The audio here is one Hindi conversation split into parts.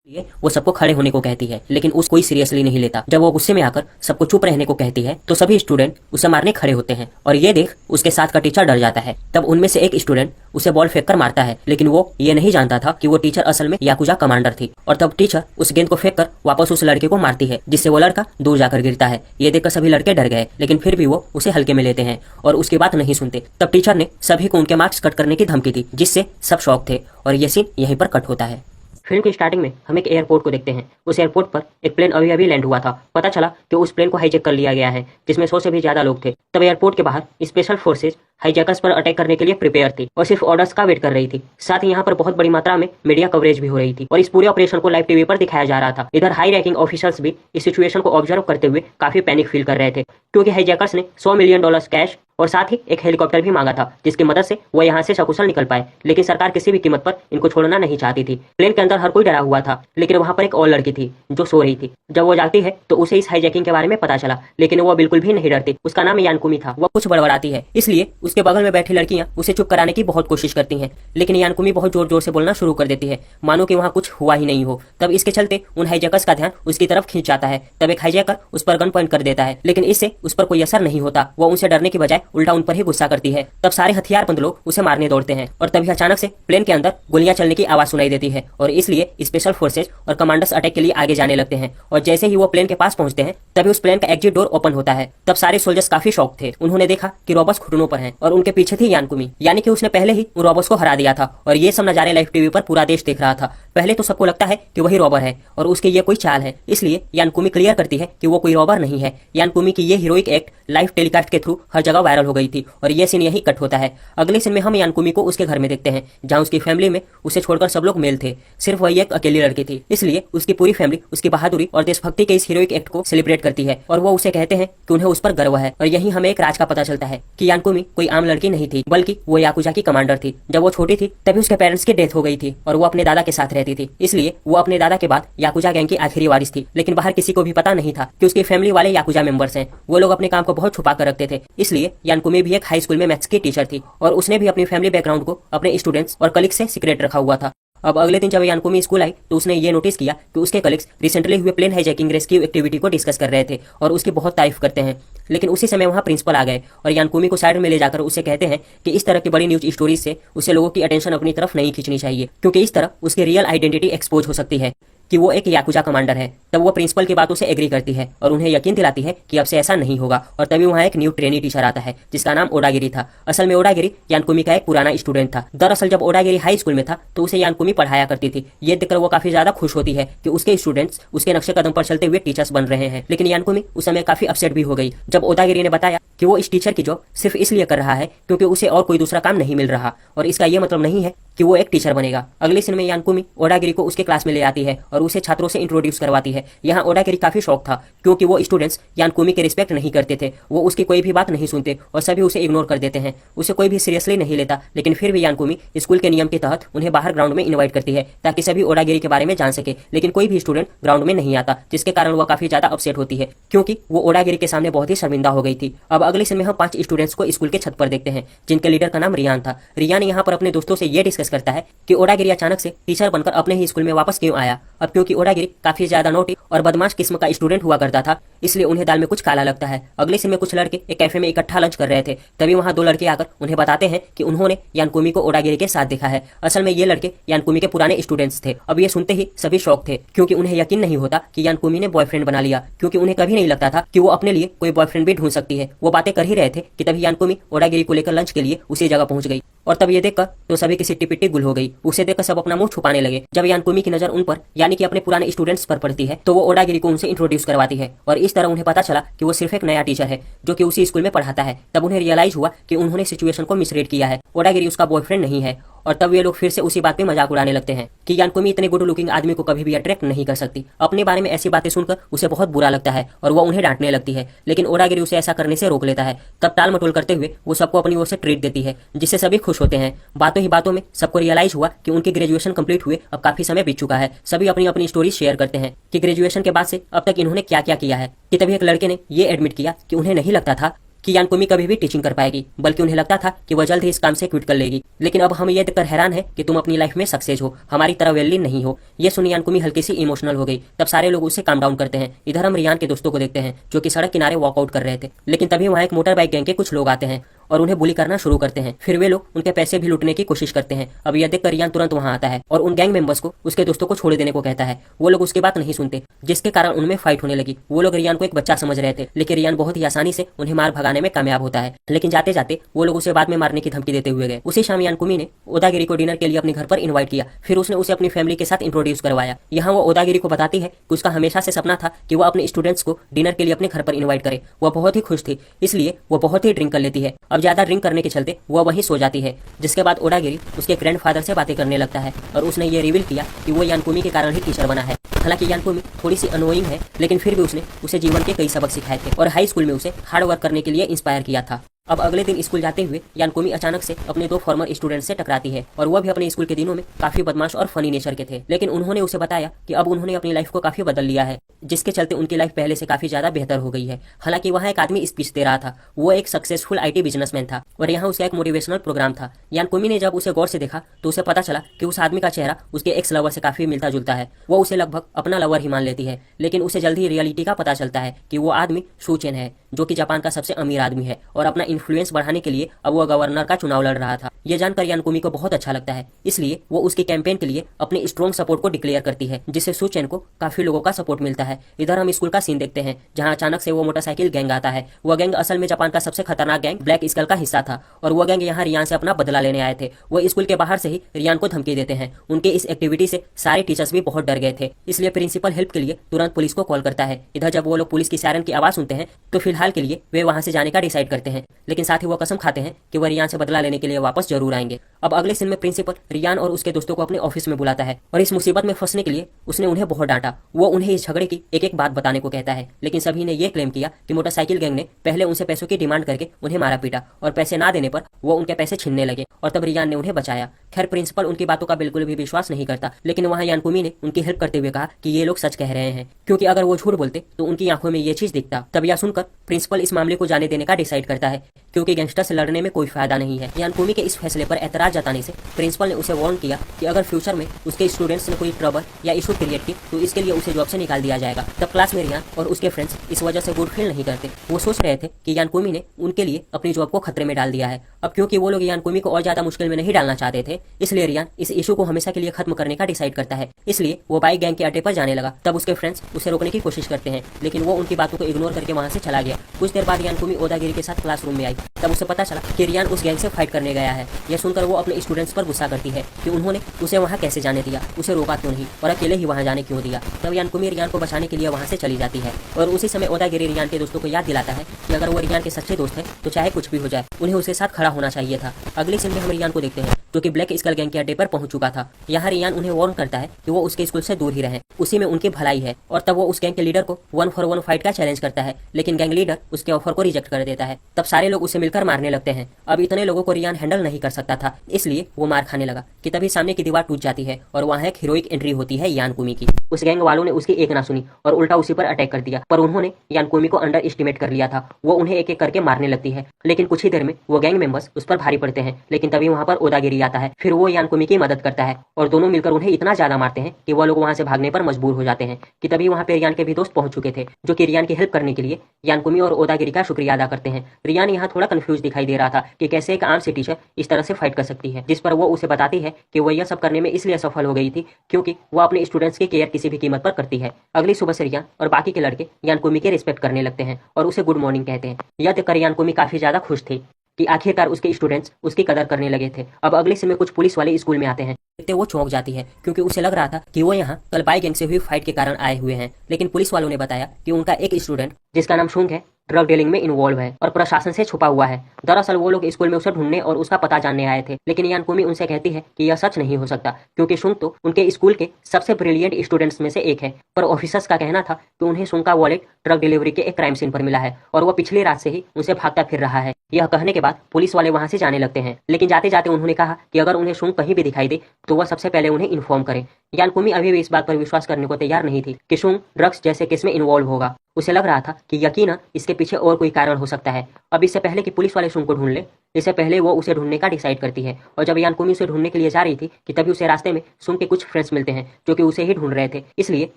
लिए वो सबको खड़े होने को कहती है, लेकिन उस कोई सीरियसली नहीं लेता। जब वो गुस्से में आकर सबको चुप रहने को कहती है तो सभी स्टूडेंट उसे मारने खड़े होते हैं और ये देख उसके साथ का टीचर डर जाता है। तब उनमें से एक स्टूडेंट उसे बॉल फेंक कर मारता है, लेकिन वो ये नहीं जानता था कि वो टीचर असल में याकुजा कमांडर थी। और तब टीचर उस गेंद को फेंक कर वापस उस लड़के को मारती है, जिससे वो लड़का दूर जाकर गिरता है। ये देखकर सभी लड़के डर गए, लेकिन फिर भी वो उसे हल्के में लेते हैं और उसकी बात नहीं सुनते। तब टीचर ने सभी को उनके मार्क्स कट करने की धमकी दी, जिससे सब शॉक थे और ये सीन यहीं पर कट होता है। फिल्म की स्टार्टिंग में हम एक एयरपोर्ट को देखते हैं। उस एयरपोर्ट पर एक प्लेन अभी अभी लैंड हुआ था। पता चला कि उस प्लेन को हाईजैक कर लिया गया है, जिसमें 100 से भी ज्यादा लोग थे। तब एयरपोर्ट के बाहर स्पेशल फोर्सेज हाईजैकर्स पर अटैक करने के लिए प्रिपेयर थी और सिर्फ ऑर्डर्स का वेट कर रही थी। साथ ही यहाँ पर बहुत बड़ी मात्रा में मीडिया कवरेज भी हो रही थी और इस पूरे ऑपरेशन को लाइव टीवी पर दिखाया जा रहा था। इधर हाई रैंकिंग ऑफिसर्स भी इस सिचुएशन को ऑब्जर्व करते हुए काफी पैनिक फील कर रहे थे, क्योंकि हाईजैकर्स ने $100 मिलियन कैश और साथ ही एक हेलीकॉप्टर भी मांगा था, जिसकी मदद से वो यहाँ से सकुशल निकल पाए। लेकिन सरकार किसी भी कीमत पर इनको छोड़ना नहीं चाहती थी। प्लेन के अंदर हर कोई डरा हुआ था, लेकिन वहाँ पर एक और लड़की थी जो सो रही थी। जब वो जागती है तो उसे इस हाईजैकिंग के बारे में पता चला, लेकिन वो बिल्कुल भी नहीं डरती। उसका नाम यानकुमी था। वो कुछ बड़बड़ाती है, इसलिए उसके बगल में बैठी लड़कियां उसे चुप कराने की बहुत कोशिश करती हैं, लेकिन यानकुमी बहुत जोर जोर से बोलना शुरू कर देती है, मानो कि वहाँ कुछ हुआ ही नहीं हो। तब इसके चलते उन हाईजैकर्स का ध्यान उसकी तरफ खींच जाता है। तब एक हाईजैकर उस पर गन पॉइंट कर देता है, लेकिन इससे उस पर कोई असर नहीं होता। वो उनसे डरने की बजाय उल्टा उन पर ही गुस्सा करती है। तब सारे हथियारबंद लोग उसे मारने दौड़ते हैं और तभी अचानक से प्लेन के अंदर गोलियां चलने की आवाज सुनाई देती है और इसलिए स्पेशल फोर्सेज और कमांडर्स अटैक के लिए आगे जाने लगते हैं। और जैसे ही वो प्लेन के पास पहुंचते हैं तभी उस प्लेन का एग्जिट डोर ओपन होता है। तब सारे सोल्जर्स काफी शॉक थे। उन्होंने देखा कि रॉबर्ट्स घुटनों पर हैं और उनके पीछे थी यानकुमी, यानी कि उसने पहले ही उन रॉबर्ट्स को हरा दिया था। और ये सब नजारे लाइव टीवी पर पूरा देश देख रहा था। पहले तो सबको लगता है कि वही रॉबर है और उसकी ये कोई चाल है, इसलिए यानकुमी क्लियर करती है कि वो कोई रॉबर नहीं है। यानकुमी की ये हीरोइक एक्ट लाइव टेलीकास्ट के थ्रू हर जगह वायरल हो गई थी और ये सीन यही कट होता है। अगले सीन में हम यानकुमी को उसके घर में देखते हैं, जहाँ उसकी फैमिली में उसे छोड़कर सब लोग मेल थे। सिर्फ वही एक अकेली लड़की थी, इसलिए उसकी पूरी फैमिली उसकी बहादुरी और देशभक्ति के इस हीरोइक एक्ट को सेलिब्रेट करती है और वो उसे कहते हैं कि उन्हें उस पर गर्व है। और यही हमें एक राज का पता चलता है कि यानकुमी कोई आम लड़की नहीं थी, बल्कि वो याकुजा की कमांडर थी। जब वो छोटी थी तभी उसके पेरेंट्स की डेथ हो गई थी और वो अपने दादा के साथ रहती थी, इसलिए वो अपने दादा के बाद याकुजा गैंग की आखिरी वारिस थी। लेकिन बाहर किसी को भी पता नहीं था कि उसकी फैमिली वाले याकुजा मेंबर्स हैं। वो लोग अपने काम को बहुत छुपा कर रखते थे, इसलिए यानकुमी भी एक हाई स्कूल में मैथ्स की टीचर थी और उसने भी अपनी फैमिली बैकग्राउंड को अपने स्टूडेंट्स और कलीग से सीक्रेट रखा हुआ था। अब अगले दिन जब यानकुमी स्कूल आई तो उसने ये नोटिस किया कि उसके कलीग्स रिसेंटली हुए प्लेन हाईजैकिंग रेस्क्यू एक्टिविटी को डिस्कस कर रहे थे और उसकी बहुत तारीफ करते हैं। लेकिन उसी समय वहाँ प्रिंसिपल आ गए और यानकुमी को साइड में ले जाकर उसे कहते हैं कि इस तरह की बड़ी न्यूज स्टोरीज से उसे लोगों की अटेंशन अपनी तरफ नहीं खींचनी चाहिए, क्योंकि इस तरह उसकी रियल आइडेंटिटी एक्सपोज हो सकती है कि वो एक याकुजा कमांडर है। तब वो प्रिंसिपल की बातों से एग्री करती है और उन्हें यकीन दिलाती है कि अब से ऐसा नहीं होगा। और तभी वहाँ एक न्यू ट्रेनी टीचर आता है जिसका नाम ओडागिरी था। असल में ओडागिरी यानकुमी का एक पुराना स्टूडेंट था। दरअसल जब ओडागिरी हाई स्कूल में था तो उसे यानकुमी पढ़ाया करती थी। ये देखकर वो काफी ज्यादा खुश होती है कि उसके स्टूडेंट्स उसके नक्शे कदम पर चलते हुए टीचर्स बन रहे हैं। लेकिन यानकुमी उस समय काफी अपसेट भी हो गई जब ओडागिरी ने बताया कि वो इस टीचर की जॉब सिर्फ इसलिए कर रहा है क्योंकि उसे और कोई दूसरा काम नहीं मिल रहा और इसका ये मतलब नहीं है कि वो एक टीचर बनेगा। अगले सीन में यानकुमी ओडागिरी को उसके क्लास में ले आती है और उसे छात्रों से इंट्रोड्यूस करवाती है। यहाँ ओडागिरी काफी शौक था क्योंकि वो स्टूडेंट्स यानकुमी के रिस्पेक्ट नहीं करते थे। वो उसकी कोई भी बात नहीं सुनते और सभी उसे इग्नोर कर देते हैं। उसे कोई भी सीरियसली नहीं लेता, लेकिन फिर भी यानकुमी स्कूल के नियम के तहत उन्हें बाहर ग्राउंड में इन्वाइट करती है ताकि सभी ओडागिरी के बारे में जान सके। लेकिन कोई भी स्टूडेंट ग्राउंड में नहीं आता, जिसके कारण वो काफी ज्यादा अपसेट होती है क्योंकि वो ओडागिरी के सामने बहुत ही शर्मिंदा हो गई थी। अब अगले सीन में हम 5 स्टूडेंट्स को स्कूल के छत पर देखते हैं, जिनके लीडर का नाम रियान था। रियान यहाँ पर अपने दोस्तों से ये डिस्कस करता है कि ओडागिरी अचानक से टीचर बनकर अपने ही स्कूल में वापस क्यों आया। अब क्योंकि ओडागिरी काफी ज्यादा नोटी और बदमाश किस्म का स्टूडेंट हुआ करता था, इसलिए उन्हें दाल में कुछ काला लगता है। अगले सीन में कुछ लड़के एक कैफे में इकट्ठा लंच कर रहे थे। तभी वहाँ 2 लड़के आकर उन्हें बताते हैं कि उन्होंने यानकुमी को ओडागिरी के साथ देखा है। असल में ये लड़के यानकुमी के पुराने स्टूडेंट्स थे। अब ये सुनते ही सभी शौक थे क्योंकि उन्हें यकीन नहीं होता कि यानकुमी ने बॉयफ्रेंड बना लिया, क्योंकि उन्हें कभी नहीं लगता था कि वो अपने लिए कोई बॉयफ्रेंड भी ढूंढ सकती है। वो बातें कर ही रहे थे कि तभी यानकुमी ओडागिरी को लेकर लंच के लिए उसी जगह पहुंच गई और तब ये देखकर तो सभी की सिट्टी पिट्टी गुल हो गई। उसे देखकर सब अपना मुंह छुपाने लगे। जब यानकुमी की नजर उन पर यानी कि अपने पुराने स्टूडेंट्स पर पड़ती है तो वो ओडागिरी को उनसे इंट्रोड्यूस करवाती है और इस तरह उन्हें पता चला कि वो सिर्फ एक नया टीचर है जो कि उसी स्कूल में पढ़ाता है। तब उन्हें रियलाइज हुआ कि उन्होंने सिचुएशन को मिसरीड किया है, ओडागिरी उसका बॉयफ्रेंड नहीं है। और तब ये लोग फिर से उसी बात पे मजाक उड़ाने लगते हैं कि यानकुमी इतने गुड लुकिंग आदमी को कभी भी अट्रैक्ट नहीं कर सकती। अपने बारे में ऐसी बातें सुनकर उसे बहुत बुरा लगता है और वो उन्हें डांटने लगती है, लेकिन ओडागिरी उसे ऐसा करने से रोक लेता है। तब टाल मटोल करते हुए वो सबको अपनी ओर से ट्रीट देती है, जिससे सभी खुश होते हैं। बातों ही बातों में सबको रियलाइज हुआ कि उनकी ग्रेजुएशन कंप्लीट हुए अब काफी समय बीत चुका है। सभी अपनी अपनी स्टोरी शेयर करते हैं कि ग्रेजुएशन के बाद से अब तक इन्होंने क्या क्या किया है। कि तभी एक लड़के ने ये एडमिट किया कि उन्हें नहीं लगता था कि यानकुमी कभी भी टीचिंग कर पाएगी, बल्कि उन्हें लगता था कि वह जल्द ही इस काम से क्विट कर लेगी। लेकिन अब हम ये देखकर हैरान है कि तुम अपनी लाइफ में सक्सेस हो, हमारी तरह वेल्ली नहीं हो। ये सुनी यानकुमी हल्की सी इमोशनल हो गई। तब सारे लोग उसे काम डाउन करते हैं। इधर हम रियान के दोस्तों को देखते हैं जो कि सड़क किनारे वॉकआउट कर रहे थे, लेकिन तभी वहाँ एक मोटर बाइक गैंग के कुछ लोग आते हैं और उन्हें बुली करना शुरू करते हैं। फिर वे लोग उनके पैसे भी लूटने की कोशिश करते हैं। अब यह देखकर रियान तुरंत वहां आता है और उन गैंग मेंबर्स को उसके दोस्तों को छोड़ देने को कहता है। वो लोग उसकी बात नहीं सुनते, जिसके कारण उनमें फाइट होने लगी। वो लोग रियान को एक बच्चा समझ रहे थे, लेकिन रियान बहुत ही आसानी से उन्हें मार भगाने में कामयाब होता है। लेकिन जाते जाते वो लोग उसे बाद में मारने की धमकी देते हुए गए। उसी शाम यानकुमी ने ओदागिरी को डिनर के लिए अपने घर पर इन्वाइट किया। फिर उसने उसे अपनी फैमिली के साथ इंट्रोड्यूस करवाया। यहाँ वो ओदागिरी को बताती है कि उसका हमेशा से सपना था कि वो अपने स्टूडेंट्स को डिनर के लिए अपने घर पर इन्वाइट करे। वह बहुत ही खुश थी, इसलिए वो बहुत ही ड्रिंक कर लेती है। अब ज्यादा ड्रिंक करने के चलते वह वहीं सो जाती है। जिसके बाद ओडागिरी उसके ग्रैंडफादर से बातें करने लगता है और उसने ये रिवील किया कि वो यानकुमी के कारण ही टीचर बना है। हालांकि यानकुमी थोड़ी सी अनोइंग है, लेकिन फिर भी उसने उसे जीवन के कई सबक सिखाए थे और हाई स्कूल में उसे हार्ड वर्क करने के लिए इंस्पायर किया था। अब अगले दिन स्कूल जाते हुए यानकुमी अचानक से अपने दो फॉर्मर स्टूडेंट से टकराती है और वह भी अपने स्कूल के दिनों में काफी बदमाश और फनी नेचर के थे। लेकिन उन्होंने उसे बताया कि अब उन्होंने अपनी लाइफ को काफी बदल लिया है, जिसके चलते उनकी लाइफ पहले से काफी ज्यादा बेहतर हो गई है। हालांकि वहाँ एक आदमी स्पीच दे रहा था। वो एक सक्सेसफुल IT बिजनेसमैन था और यहाँ उसका एक मोटिवेशनल प्रोग्राम था। यानकुमी ने जब उसे गौर से देखा तो उसे पता चला कि उस आदमी का चेहरा उसके एक्स लवर से काफी मिलता जुलता है। वो उसे लगभग अपना लवर ही मान लेती है, लेकिन उसे जल्द ही रियलिटी का पता चलता है कि वो आदमी शू चेन है, जो कि जापान का सबसे अमीर आदमी है और अपना इन्फ्लुएंस बढ़ाने के लिए अब वो गवर्नर का चुनाव लड़ रहा था। ये जानकर यानकुमी को बहुत अच्छा लगता है, इसलिए वो उसके कैंपेन के लिए अपने स्ट्रॉन्ग सपोर्ट को डिक्लेयर करती है, जिससे सू चेन को काफी लोगों का सपोर्ट मिलता है। इधर हम स्कूल का सीन देखते हैं जहाँ अचानक से वो मोटरसाइकिल गैंग आता है। वह गैंग असल में जापान का सबसे खतरनाक गैंग ब्लैक स्कल का हिस्सा था और वह गैंग यहाँ रियान से अपना बदला लेने आए थे। वो स्कूल के बाहर से ही रियान को धमकी देते हैं। उनके इस एक्टिविटी से सारे टीचर्स भी बहुत डर गए थे, इसलिए प्रिंसिपल हेल्प के लिए तुरंत पुलिस को कॉल करता है। इधर जब वो लोग पुलिस की सायरन की आवाज सुनते हैं तो फिलहाल के लिए वे वहां से जाने का डिसाइड करते हैं, लेकिन साथ ही वो कसम खाते हैं कि वह रियान से बदला लेने के लिए वापस जरूर आएंगे। अब अगले सीन में प्रिंसिपल रियान और उसके दोस्तों को अपने ऑफिस में बुलाता है और इस मुसीबत में फंसने के लिए उसने उन्हें बहुत डांटा। वो उन्हें इस झगड़े की एक एक बात बताने को कहता है, लेकिन सभी ने ये क्लेम किया कि मोटरसाइकिल गैंग ने पहले उनसे पैसों की डिमांड करके उन्हें मारा पीटा और पैसे ना देने पर वो उनके पैसे छीनने लगे और तब रियान ने उन्हें बचाया। खैर प्रिंसिपल उनकी बातों का बिल्कुल भी विश्वास नहीं करता, लेकिन वहाँ यानकुमी ने उनकी हेल्प करते हुए कहा कि ये लोग सच कह रहे हैं, क्योंकि अगर वो झूठ बोलते तो उनकी आंखों में ये चीज दिखता। तब यह सुनकर प्रिंसिपल इस मामले को जाने देने का डिसाइड करता है, क्योंकि गैंगस्टर से लड़ने में कोई फायदा नहीं है। यानकुमी के इस फैसले पर एतराज जताने से प्रिंसिपल ने उसे वार्न किया कि अगर फ्यूचर में उसके स्टूडेंट्स ने कोई ट्रबल या इशू क्रिएट की तो इसके लिए उसे जॉब से निकाल दिया जाएगा। तब क्लास में रियान और उसके फ्रेंड्स इस वजह से गुड फील नहीं करते। वो सोच रहे थे कि यानकुमी ने उनके लिए अपनी जॉब को खतरे में डाल दिया है। अब क्योंकि वो लोग यानकुमी को और ज्यादा मुश्किल में नहीं डालना चाहते थे, इसलिए रियान इस इशू को हमेशा के लिए खत्म करने का डिसाइड करता है। इसलिए वो बाइक गैंग के अड्डे पर जाने लगा। तब उसके फ्रेंड्स उसे रोकने की कोशिश करते हैं, लेकिन वो उनकी बातों को इग्नोर करके वहां से चला गया। कुछ देर बाद यानकुमी ओदागिरी के साथ क्लासरूम में आई। तब उसे पता चला कि रियान उस गैंग से फाइट करने गया है। यह सुनकर वो अपने स्टूडेंट्स पर गुस्सा करती है कि उन्होंने उसे वहां कैसे जाने दिया, उसे रोका क्यों नहीं और अकेले ही वहां जाने क्यों दिया। तब यानकुमी रियान को बचाने के लिए वहां से चली जाती है और उसी समय ओदागिरी रियान के दोस्तों को याद दिलाता है कि अगर वो रियान के सच्चे दोस्त हैं तो चाहे कुछ भी हो जाए उन्हें उसके साथ खड़ा होना चाहिए था। अगले सीन में हम रियान को देखते हैं जो कि ब्लैक स्कल गैंग के अड्डे पर पहुंच चुका था। यहाँ रियान उन्हें वार्न करता है कि वो उसके स्कूल से दूर ही रहें, उसी में उनकी भलाई है। और तब वो उस गैंग के लीडर को 1-for-1 फाइट का चैलेंज करता है, लेकिन गैंग लीडर उसके ऑफर को रिजेक्ट कर देता है। तब सारे लोग उसे मिलकर मारने लगते हैं। अब इतने लोगों को रियान हैंडल नहीं कर सकता था, इसलिए वो मार खाने लगा कि तभी सामने की दीवार टूट जाती है और वहाँ एक हीरोइक एंट्री होती है यानकुमी की। उस गैंग वालों ने उसकी एक ना सुनी और उल्टा उसी पर अटैक कर दिया, पर उन्होंने यानकुमी को अंडर एस्टिमेट कर लिया था। वो उन्हें एक एक करके मारने लगती है, लेकिन कुछ ही देर में वो गैंग मेंबर्स उस पर भारी पड़ते हैं। लेकिन तभी वहाँ पर ओदागिरी आता है। फिर वो यानकुमी की मदद करता है और दोनों मिलकर उन्हें इतना ज्यादा मारते हैं कि वो लोग वहाँ से भागने पर मजबूर हो जाते हैं। कि तभी वहाँ पे रियान के भी दोस्त पहुंच चुके थे, जो कि रियान की हेल्प करने के लिए यानकुमी और ओदागिरी का शुक्रिया अदा करते हैं। रियान यहाँ थोड़ा कंफ्यूज दिखाई दे रहा था कि कैसे एक आम सी टीचर इस तरह से फाइट कर सकती है, जिस पर वो उसे बताती है कि वो यह सब करने में इसलिए सफल हो गई थी क्योंकि वो अपने स्टूडेंट्स की केयर किसी भी कीमत पर करती है। अगली सुबह से रियान और बाकी के लड़के यानकुमी के रिस्पेक्ट करने लगते हैं और उसे गुड मॉर्निंग कहते हैं। यह देखकर यानकुमी काफी ज्यादा खुश थी कि आखिरकार उसके स्टूडेंट्स उसकी कदर करने लगे थे। अब अगले समय कुछ पुलिस वाले स्कूल में आते हैं। देखते वो चौंक जाती है क्योंकि उसे लग रहा था कि वो यहाँ कल बाई गैंग से हुई फाइट के कारण आए हुए हैं, लेकिन पुलिस वालों ने बताया कि उनका एक स्टूडेंट जिसका नाम शुंग है ड्रग डीलिंग में इन्वॉल्व है और प्रशासन से छुपा हुआ है। दरअसल वो लोग स्कूल में उसे ढूंढने और उसका पता जानने आए थे, लेकिन यानकुमी उनसे कहती है कि यह सच नहीं हो सकता क्योंकि शुंग तो उनके स्कूल के सबसे ब्रिलियंट स्टूडेंट्स में से एक है। पर ऑफिसर्स का कहना था कि उन्हें शुंग का वॉलेट ड्रग डिलीवरी के एक क्राइम सीन पर मिला है और वह पिछली रात से ही उनसे भागता फिर रहा है। यह कहने के बाद पुलिस वाले वहां से जाने लगते हैं, लेकिन जाते जाते उन्होंने कहा कि अगर उन्हें शुंग कहीं भी दिखाई दे तो वह सबसे पहले उन्हें इन्फॉर्म करे। यानकुमी अभी भी इस बात पर विश्वास करने को तैयार नहीं थी कि शुंग ड्रग्स जैसे केस में इन्वॉल्व होगा उसे लग रहा था कि यकीनन इसके पीछे और कोई कारण हो सकता है। अब इससे पहले कि पुलिस वाले सुंग को ढूंढ ले, इससे पहले वो उसे ढूंढने का डिसाइड करती है। और जब यानकुमी उसे ढूंढने के लिए जा रही थी कि तभी उसे रास्ते में सुंग के कुछ फ्रेंड्स मिलते हैं जो कि उसे ही ढूंढ रहे थे। इसलिए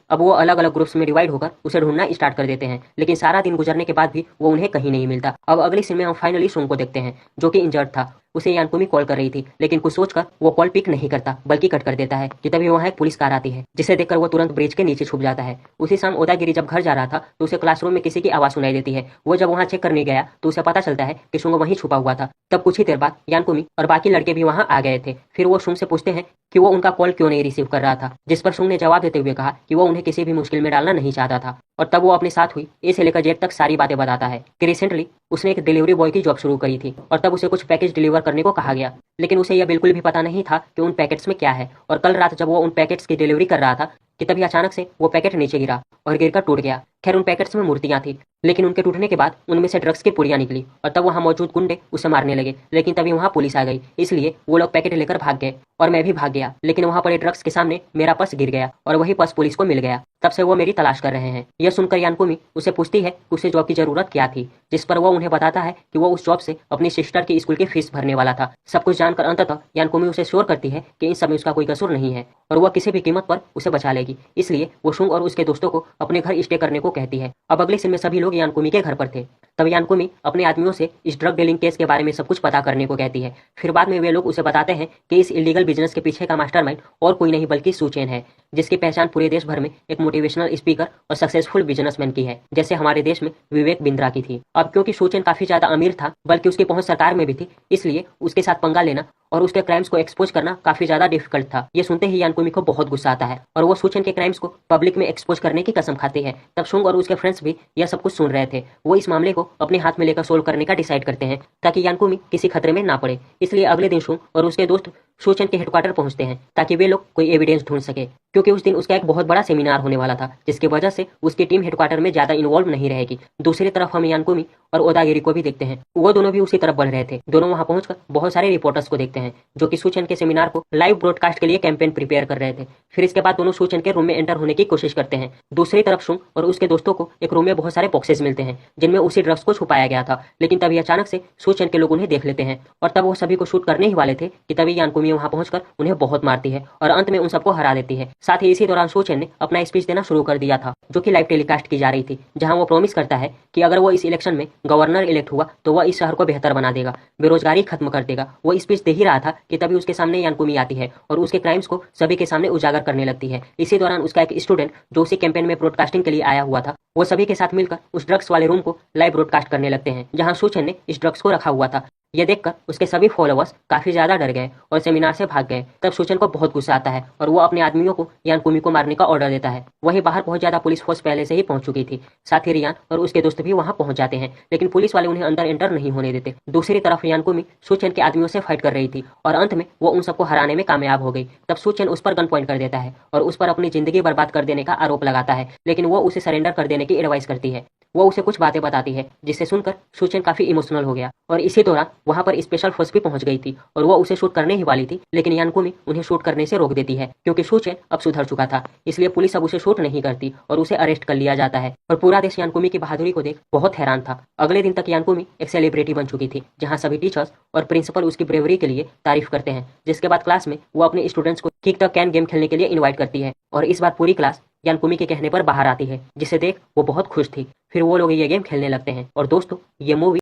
अब वो अलग अलग ग्रुप्स में डिवाइड होकर उसे ढूंढना स्टार्ट कर देते हैं। लेकिन सारा दिन गुजरने के बाद भी वो उन्हें कहीं नहीं मिलता। अब अगली सीन में हम फाइनली सुंग को देखते हैं जो कि इंजर्ड था। उसे यानकुमी कॉल कर रही थी, लेकिन कुछ सोचकर वो कॉल पिक नहीं करता बल्कि कट कर देता है कि तभी वहाँ एक पुलिस कार आती है, जिसे देखकर वो तुरंत ब्रिज के नीचे छुप जाता है। उसी शाम ओदागिरी जब घर जा रहा था तो उसे क्लासरूम में किसी की आवाज सुनाई देती है। वो जब वहाँ चेक करने गया तो उसे पता चलता है कि सुंग वहीं छुपा हुआ था। तब कुछ ही देर बाद यानकुमी और बाकी लड़के भी वहाँ आ गए थे। फिर वो सुंग से पूछते हैं कि वो उनका कॉल क्यों नहीं रिसीव कर रहा था, जिस पर सुंग ने जवाब देते हुए कहा कि वो उन्हें किसी भी मुश्किल में डालना नहीं चाहता था। और तब वो अपने साथ हुई ए से लेकर जेड तक सारी बातें बताता है कि रिसेंटली उसने एक डिलीवरी बॉय की जॉब शुरू करी थी और तब उसे कुछ पैकेज डिलीवर करने को कहा गया, लेकिन उसे यह बिल्कुल भी पता नहीं था कि उन पैकेट्स में क्या है। और कल रात जब वो उन पैकेट्स की डिलीवरी कर रहा था कि तभी अचानक से वो पैकेट नीचे गिरा और गिरकर टूट गया। खैर उन पैकेट्स में मूर्तियां थी, लेकिन उनके टूटने के बाद उनमें से ड्रग्स की पुड़ियां निकली और तब वहां मौजूद गुंडे उसे मारने लगे। लेकिन तभी वहां पुलिस आ गई, इसलिए वो लोग पैकेट लेकर भाग गए और मैं भी भाग गया। लेकिन वहां पड़े ड्रग्स के सामने मेरा पर्स गिर गया और वही पर्स पुलिस को मिल गया। तब से वो मेरी तलाश कर रहे हैं। यह सुनकर यानकुमी उसे पूछती है कि उसे जॉब की जरूरत क्या थी, जिस पर वो उन्हें बताता है कि वो उस जॉब से अपनी सिस्टर की स्कूल की फीस भरने वाला था। सब कुछ जानकर अंततः यानकुमी उसे श्योर करती है कि इन सब में उसका कोई कसूर नहीं है और वह किसी भी कीमत पर उसे बचा लेगी। इसलिए वो सुंग और उसके दोस्तों को अपने घर स्टे करने को कहती है। अब अगले सीन में सभी लोग यानकुमी के घर पर थे। तब यानकुमी अपने आदमियों से इस ड्रग डीलिंग केस के बारे में सब कुछ पता करने को कहती है। फिर बाद में वे लोग उसे बताते हैं कि इस इलीगल बिजनेस के पीछे का मास्टरमाइंड और कोई नहीं बल्कि सू चेन है, जिसकी पहचान पूरे देश भर में एक मोटिवेशनल स्पीकर और सक्सेसफुल बिजनेसमैन की है, जैसे हमारे देश में विवेक बिंद्रा की थी। अब क्योंकि सू चेन काफी ज्यादा अमीर था, बल्कि उसकी पहुंच सरकार में भी थी, इसलिए उसके साथ पंगा लेना और उसके क्राइम्स को एक्सपोज करना काफी ज्यादा डिफिकल्ट था। ये सुनते ही यानकुमी को बहुत गुस्सा आता है और वो सू चेन के क्राइम्स को पब्लिक में एक्सपोज करने की कसम खाती है। तब सुंग और उसके फ्रेंड्स भी यह सब कुछ सुन रहे थे। वो इस मामले को अपने हाथ में लेकर सोल्व करने का डिसाइड करते हैं ताकि यानकुमी किसी खतरे में ना पड़े। इसलिए अगले दिन सुंग और उसके दोस्त सू चेन के हेडक्वार्टर पहुंचते हैं ताकि वे लोग कोई एविडेंस ढूंढ सके, क्योंकि उस दिन उसका एक बहुत बड़ा सेमिनार होने वाला था, जिसकी वजह से उसकी टीम हेडक्वार्टर में ज्यादा इन्वॉल्व नहीं रहेगी। दूसरी तरफ हम यानकुमी और ओदागिरी को भी देखते हैं। वो दोनों भी उसी तरफ बढ़ रहे थे। दोनों वहां पहुंचकर बहुत सारे रिपोर्टर्स को देखते हैं जो कि सू चेन के सेमिनार को लाइव ब्रॉडकास्ट के लिए कैंपेन प्रिपेयर कर रहे थे। फिर इसके बाद दोनों सू चेन के रूम में एंटर होने की कोशिश करते हैं। दूसरी तरफ सुंग और उसके दोस्तों को एक रूम में बहुत सारे बॉक्सेस मिलते हैं जिनमें उसी ड्रग्स को छुपाया गया था। लेकिन तभी अचानक से सू चेन के लोग उन्हें देख लेते हैं और तब वो सभी को शूट करने ही वाले थे कि तभी यानकुमी वहां पहुंचकर उन्हें बहुत मारती है और अंत में उन सबको हरा देती है। साथ ही इसी दौरान सू चेन ने अपना स्पीच देना शुरू कर दिया था, जो कि लाइव टेलीकास्ट की जा रही थी, जहां वो प्रॉमिस करता है कि अगर वो इस इलेक्शन में गवर्नर इलेक्ट हुआ तो वह इस शहर को बेहतर बना देगा, बेरोजगारी खत्म कर देगा। वो स्पीच दे ही रहा था कि तभी उसके सामने यानकुमी आती है और उसके क्राइम्स को सभी के सामने उजागर करने लगती है। इसी दौरान उसका एक स्टूडेंट जो उसी कैंपेन में ब्रॉडकास्टिंग के लिए आया हुआ था, वो सभी के साथ मिलकर उस ड्रग्स वाले रूम को लाइव ब्रॉडकास्ट करने लगते हैं जहां सू चेन ने इस ड्रग्स को रखा हुआ था। यह देखकर उसके सभी फॉलोअर्स काफी ज्यादा डर गए और सेमिनार से भाग गए। तब सू चेन को बहुत गुस्सा आता है और वो अपने आदमियों को यानकुमी को मारने का ऑर्डर देता है। वहीं बाहर बहुत ज्यादा पुलिस फोर्स पहले से ही पहुंच चुकी थी। साथ ही रियान और उसके दोस्त भी वहां पहुंच जाते हैं, लेकिन पुलिस वाले उन्हें अंदर एंटर नहीं होने देते। दूसरी तरफ यानकुमी सू चेन के आदमियों से फाइट कर रही थी और अंत में वो उन सबको हराने में कामयाब हो गई। तब सू चेन उस पर गन पॉइंट कर देता है और उस पर अपनी जिंदगी बर्बाद कर देने का आरोप लगाता है, लेकिन वो उसे सरेंडर कर देने की एडवाइस करती है। वो उसे कुछ बातें बताती है जिसे सुनकर सू चेन काफी इमोशनल हो गया और इसी दौरान वहां पर स्पेशल फोर्स भी पहुंच गई थी और वो उसे शूट करने ही वाली थी, लेकिन यानकुमी उन्हें शूट करने से रोक देती है क्योंकि सू चेन अब सुधर चुका था। इसलिए पुलिस अब उसे शूट नहीं करती और उसे अरेस्ट कर लिया जाता है और पूरा देश यानकुमी की बहादुरी को देख बहुत हैरान था। अगले दिन तक यानकुमी एक सेलिब्रिटी बन चुकी थी, जहाँ सभी टीचर्स और प्रिंसिपल उसकी ब्रेवरी के लिए तारीफ करते हैं। जिसके बाद क्लास में वो अपने स्टूडेंट्स को किक द कैन गेम खेलने के लिए इन्वाइट करती है और इस बार पूरी क्लास यानकुमी के कहने पर बाहर आती है, जिसे देख वो बहुत खुश थी। फिर वो लोग ये गेम खेलने लगते हैं और दोस्तों ये मूवी